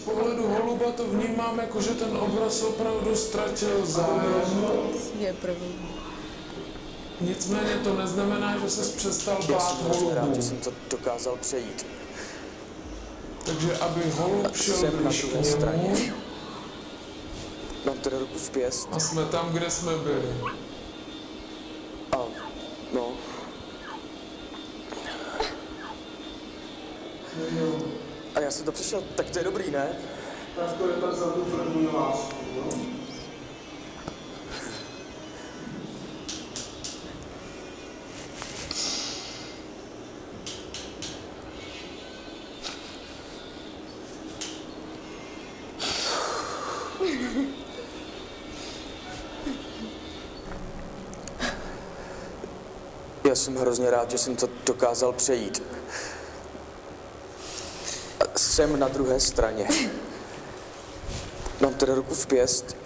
pohledu holuba to vnímám jako, že ten obraz opravdu ztratil zájem. Je první. Nicméně to neznamená, že ses přestal Já bát jsem hrozně rád, holubů. že jsem to dokázal přejít. Takže aby holub šel Jsem na blíž k druhé straně. němu Mám teda ruku v pěst a jsme tam, kde jsme byli. a no, a já jsem to přešel, tak to je dobrý, ne? Tak to je tak za tu první lásku, no? Já jsem hrozně rád, že jsem to dokázal přejít. A jsem na druhé straně. Mám teda ruku v pěst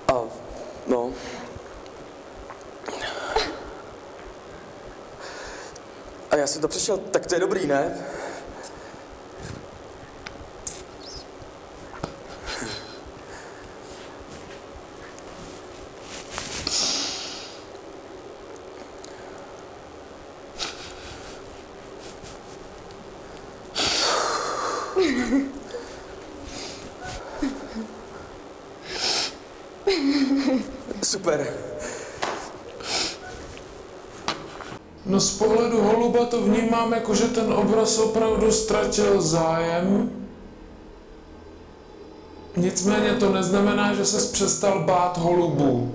a no, a já jsem to přešel, tak to je dobrý, ne? Super. No z pohledu holuba to vnímám jako, že ten obraz opravdu ztratil zájem. Nicméně to neznamená, že ses přestal bát holubů.